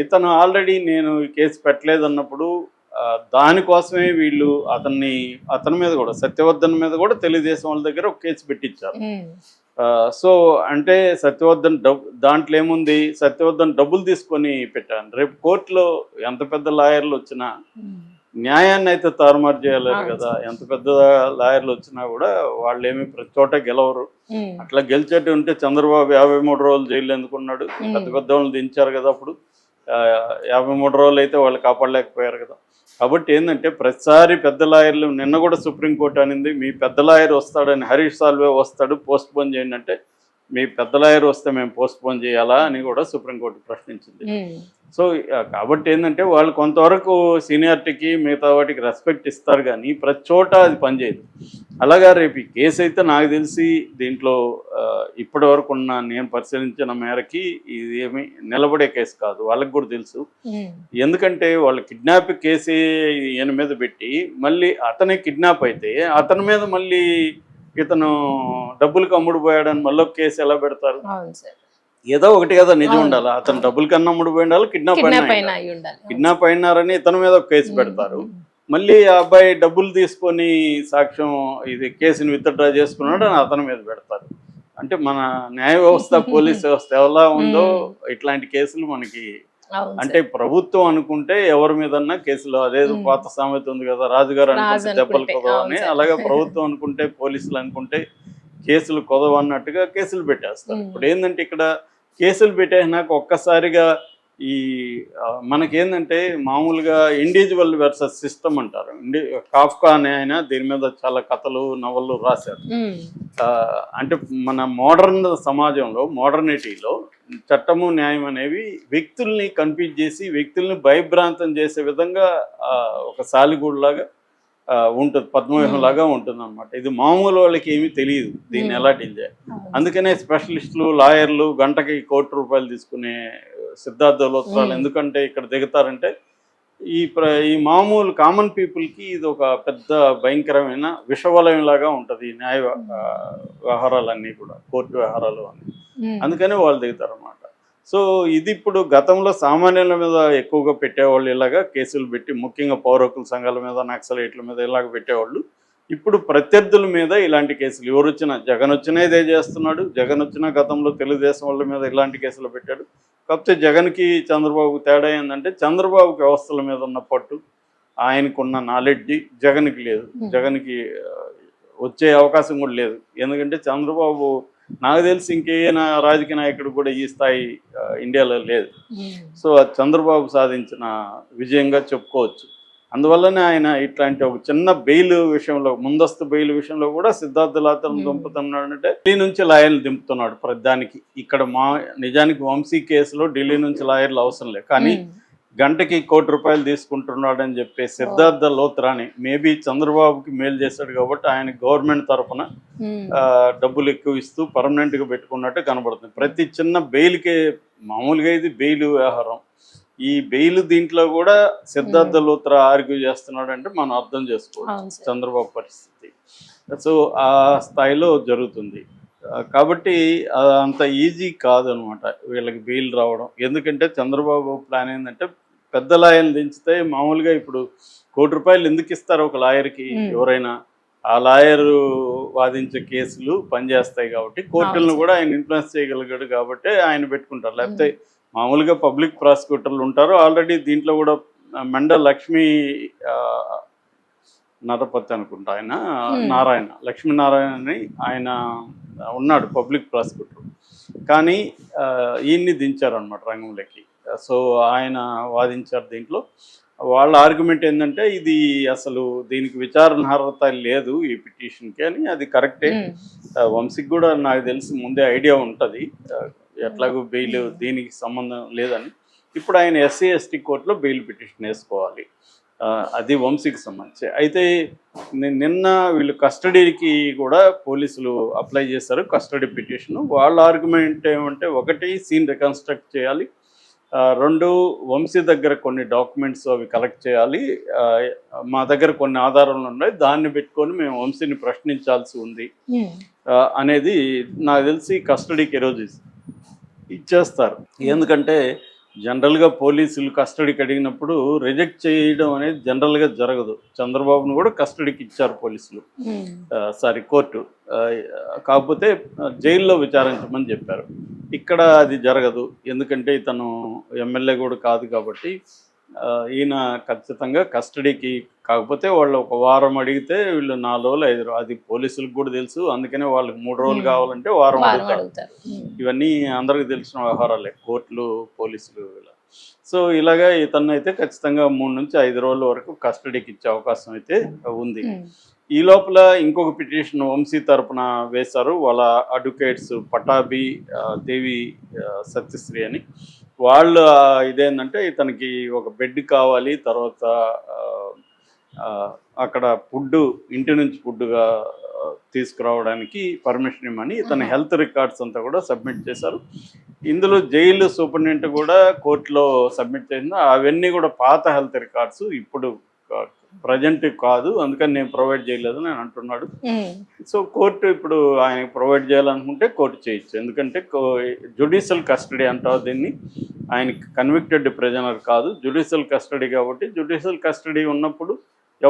ఇతను ఆల్రెడీ నేను ఈ కేసు పెట్టలేదన్నప్పుడు దానికోసమే వీళ్ళు అతని మీద కూడా సత్యవర్ధన్ మీద కూడా తెలుగుదేశం వాళ్ళ దగ్గర ఒక కేసు పెట్టించారు. సో అంటే సత్యవర్ధన్ దాంట్లో ఏముంది, సత్యవర్ధన్ డబ్బులు తీసుకొని పెట్టాను. రేపు కోర్టులో ఎంత పెద్ద లాయర్లు వచ్చినా న్యాయాన్ని అయితే తారుమారు చేయలేరు కదా. ఎంత పెద్ద లాయర్లు వచ్చినా కూడా వాళ్ళు ఏమి ప్రతి చోట గెలవరు. అట్లా గెలిచేట్టు ఉంటే చంద్రబాబు 53 రోజులు జైలు ఎందుకున్నాడు? పెద్ద పెద్ద వాళ్ళు దించారు కదా. అప్పుడు 53 రోజులు అయితే వాళ్ళు కాపాడలేకపోయారు కదా. కాబట్టి ఏంటంటే ప్రతిసారి పెద్ద లాయర్లు, నిన్న కూడా సుప్రీంకోర్టు అనింది మీ పెద్ద లాయర్ వస్తాడని, హరీష్ సాల్వే వస్తాడు పోస్ట్ పోన్ చేయండి అంటే మీ పెద్ద లాయర్ వస్తే మేము పోస్ట్ పోన్ చేయాలా అని కూడా సుప్రీంకోర్టు ప్రశ్నించింది. సో కాబట్టి ఏంటంటే వాళ్ళు కొంతవరకు సీనియారిటీకి మిగతా వాటికి రెస్పెక్ట్ ఇస్తారు, కానీ ప్రతి చోట అది పనిచేయదు. అలాగా రేపు ఈ కేసు అయితే నాకు తెలిసి దీంట్లో ఇప్పటి వరకు ఉన్న నేను పరిశీలించిన మేరకి ఇది ఏమి నిలబడే కేసు కాదు. వాళ్ళకి కూడా తెలుసు. ఎందుకంటే వాళ్ళు కిడ్నాప్ కేసు ఈయన మీద పెట్టి మళ్ళీ అతనే కిడ్నాప్ అయితే అతని మీద మళ్ళీ ఇతను డబ్బులకు అమ్ముడు పోయాడని మళ్ళీ కేసు ఎలా పెడతారు? ఏదో ఒకటి కదా నిజం ఉండాలి. అతను డబ్బుల కన్నా అమ్ముడు పోయి ఉండాలి, కిడ్నాప్ అయినారని ఇతని మీద ఒక కేసు పెడతారు. మళ్ళీ ఆ అబ్బాయి డబ్బులు తీసుకొని సాక్ష్యం ఇది కేసుని విత్డ్రా చేసుకున్నాడు అని అతని మీద పెడతారు. అంటే మన న్యాయ వ్యవస్థ, పోలీస్ వ్యవస్థ ఎలా ఉందో ఇట్లాంటి కేసులు మనకి అంటే ప్రభుత్వం అనుకుంటే ఎవరి మీదన్నా కేసులు, అదేదో పాత సామెత ఉంది కదా, రాజుగారు అనుకుంటే దెబ్బలు కొదవని, అలాగే ప్రభుత్వం అనుకుంటే, పోలీసులు అనుకుంటే కేసులు కొదవన్నట్టుగా కేసులు పెట్టేస్తారు. ఇప్పుడు ఏంటంటే ఇక్కడ కేసులు పెట్టేసినాక ఒక్కసారిగా ఈ మనకేందంటే మామూలుగా ఇండివిజువల్ వర్సెస్ సిస్టమ్ అంటారు. కాఫ్కా అనే ఆయన దీని మీద చాలా కథలు, నవళ్ళు రాశారు. అంటే మన మోడర్న్ సమాజంలో, మోడర్నిటీలో చట్టము న్యాయం అనేవి వ్యక్తుల్ని కన్ఫ్యూజ్ చేసి వ్యక్తుల్ని భయభ్రాంతం చేసే విధంగా ఒక సాలిగూడులాగా ఉంటుంది, పద్మవ్యూహం లాగా ఉంటుంది అనమాట. ఇది మామూలు వాళ్ళకి ఏమీ తెలియదు దీన్ని ఎలా డీల్ చేయాలి. అందుకనే స్పెషలిస్టులు, లాయర్లు గంటకి ₹1 కోటి తీసుకునే సిద్ధార్థ లోత్రాలు ఎందుకంటే ఇక్కడ దిగుతారంటే ఈ మామూలు కామన్ పీపుల్కి ఇది ఒక పెద్ద భయంకరమైన విషవలయం లాగా ఉంటుంది న్యాయ వ్యవహారాలన్నీ కూడా, కోర్టు వ్యవహారాలు అన్నీ. అందుకనే వాళ్ళు దిగుతారు అన్నమాట. సో ఇది ఇప్పుడు గతంలో సామాన్యుల మీద ఎక్కువగా పెట్టేవాళ్ళు ఇలాగా కేసులు పెట్టి, ముఖ్యంగా పౌర హక్కుల సంఘాల మీద, నక్సలైట్ల మీద ఇలాగ పెట్టేవాళ్ళు. ఇప్పుడు ప్రత్యర్థుల మీద ఇలాంటి కేసులు ఎవరు వచ్చినా, జగన్ వచ్చినా ఇదే చేస్తున్నాడు. జగన్ వచ్చినా గతంలో తెలుగుదేశం వాళ్ళ మీద ఇలాంటి కేసులు పెట్టాడు. కాకపోతే జగన్కి చంద్రబాబుకు తేడా ఏంటంటే చంద్రబాబుకి వ్యవస్థల మీద ఉన్న పట్టు, ఆయనకున్న నాలెడ్జి జగన్కి లేదు. జగన్కి వచ్చే అవకాశం కూడా లేదు. ఎందుకంటే చంద్రబాబు నాకు తెలిసి ఇంకేనా రాజకీయ నాయకుడు కూడా ఈ స్థాయి ఇండియాలో లేదు. సో అది చంద్రబాబు సాధించిన విజయంగా చెప్పుకోవచ్చు. అందువల్లనే ఆయన ఇట్లాంటి ఒక చిన్న బెయిల్ విషయంలో, ముందస్తు బెయిల్ విషయంలో కూడా సిద్ధార్థ లాతను దింపుతున్నాడంటే ఢిల్లీ నుంచి లాయర్లు దింపుతున్నాడు ప్రతిదానికి. ఇక్కడ నిజానికి వంశీ కేసులో ఢిల్లీ నుంచి లాయర్లు అవసరం లేదు, కానీ గంటకి ₹1 కోటి తీసుకుంటున్నాడు అని చెప్పి సిద్ధార్థ లోత్రాని మేబీ చంద్రబాబుకి మేలు చేశాడు కాబట్టి ఆయన గవర్నమెంట్ తరఫున డబ్బులు ఎక్కువ ఇస్తూ పర్మనెంట్గా పెట్టుకున్నట్టు కనబడుతుంది. ప్రతి చిన్న బెయిల్కే, మామూలుగా ఇది బెయిల్ వ్యవహారం, ఈ బెయిల్ దీంట్లో కూడా సిద్ధార్థ లోత్రా ఆర్గ్యూ చేస్తున్నాడు అంటే మనం అర్థం చేసుకోవచ్చు చంద్రబాబు పరిస్థితి. సో ఆ స్థాయిలో జరుగుతుంది. కాబట్టి అంత ఈజీ కాదనమాట వీళ్ళకి బెయిల్ రావడం. ఎందుకంటే చంద్రబాబు ప్లాన్ ఏంటంటే పెద్ద లాయర్ని దించితే, మామూలుగా ఇప్పుడు ₹1 కోటి ఎందుకు ఇస్తారు ఒక లాయర్కి? ఎవరైనా ఆ లాయరు వాదించే కేసులు పనిచేస్తాయి కాబట్టి, కోర్టులను కూడా ఆయన ఇన్ఫ్లుయెన్స్ చేయగలిగాడు కాబట్టి ఆయన పెట్టుకుంటారు. లేకపోతే మామూలుగా పబ్లిక్ ప్రాసిక్యూటర్లు ఉంటారు. ఆల్రెడీ దీంట్లో కూడా మెండ లక్ష్మీ నరపతి అనుకుంటా, ఆయన నారాయణ, లక్ష్మీనారాయణ అని ఆయన ఉన్నాడు పబ్లిక్ ప్రాసిక్యూటర్. కానీ ఈయన్ని దించారు అనమాట రంగంలోకి. సో ఆయన వాదించారు. దీంట్లో వాళ్ళ ఆర్గ్యుమెంట్ ఏంటంటే ఇది అసలు దీనికి విచారణ అర్హత లేదు ఈ పిటిషన్కి అని. అది కరెక్టే. వంశీకి కూడా నాకు తెలిసి ముందే ఐడియా ఉంటుంది ఎట్లాగో బెయిల్ దీనికి సంబంధం లేదని. ఇప్పుడు ఆయన SC ST కోర్టులో బెయిల్ పిటిషన్ వేసుకోవాలి. అది వంశీకి సంబంధించి. అయితే నిన్న వీళ్ళు కస్టడీకి కూడా పోలీసులు అప్లై చేశారు, కస్టడీ పిటిషన్. వాళ్ళ ఆర్గ్యుమెంట్ ఏమంటే, ఒకటి సీన్ రికన్స్ట్రక్ట్ చేయాలి, 2 వంశీ దగ్గర కొన్ని డాక్యుమెంట్స్ అవి కలెక్ట్ చేయాలి, మా దగ్గర కొన్ని ఆధారాలు ఉన్నాయి, దాన్ని పెట్టుకొని మేము వంశీని ప్రశ్నించాల్సి ఉంది అనేది నాకు తెలిసి కస్టడీకి ఈరోజు ఇచ్చేస్తారు. ఎందుకంటే జనరల్గా పోలీసులు కస్టడీకి అడిగినప్పుడు రిజెక్ట్ చేయడం అనేది జనరల్గా జరగదు. చంద్రబాబును కూడా కస్టడీకి ఇచ్చారు పోలీసులు, సారీ కోర్టు. కాకపోతే జైల్లో విచారించమని చెప్పారు. ఇక్కడ అది జరగదు, ఎందుకంటే ఇతను ఎమ్మెల్యే కూడా కాదు కాబట్టి ఈయన ఖచ్చితంగా కస్టడీకి. కాకపోతే వాళ్ళు ఒక వారం అడిగితే వీళ్ళు 4 రోజులు 5 రోజులు, అది పోలీసులకు కూడా తెలుసు. అందుకనే వాళ్ళకి 3 రోజులు కావాలంటే వారం అడుగుతారు. ఇవన్నీ అందరికి తెలిసిన వ్యవహారాలే, కోర్టులు పోలీసులు ఇలా. సో ఇలాగా ఇతన్ని అయితే ఖచ్చితంగా 3 నుంచి 5 రోజుల వరకు కస్టడీకి ఇచ్చే అవకాశం అయితే ఉంది. ఈ లోపల ఇంకొక పిటిషన్ వంశీ తరపున వేశారు వాళ్ళ అడ్వకేట్స్ పటాభి, దేవి సత్యశ్రీ అని. వాళ్ళు ఇదేంటంటే ఇతనికి ఒక బెడ్ కావాలి, తర్వాత అక్కడ ఫుడ్ ఇంటి నుంచి ఫుడ్గా తీసుకురావడానికి పర్మిషన్ ఇవ్వమని ఇతని హెల్త్ రికార్డ్స్ అంతా కూడా సబ్మిట్ చేశారు. ఇందులో జైలు సూపరింటెండెంట్ కూడా కోర్టులో సబ్మిట్ చేసింది. అవన్నీ కూడా పాత హెల్త్ రికార్డ్స్, ఇప్పుడు ప్రజెంట్ కాదు, అందుకని నేను ప్రొవైడ్ చేయలేదు అని అంటున్నాడు. సో కోర్టు ఇప్పుడు ఆయన ప్రొవైడ్ చేయాలనుకుంటే కోర్టు చేయొచ్చు, ఎందుకంటే జ్యుడిషియల్ కస్టడీ అంటారు దీన్ని. ఆయన కన్విక్టెడ్ ప్రిజనర్ కాదు, జ్యుడిషియల్ కస్టడీ. కాబట్టి జ్యుడిషియల్ కస్టడీ ఉన్నప్పుడు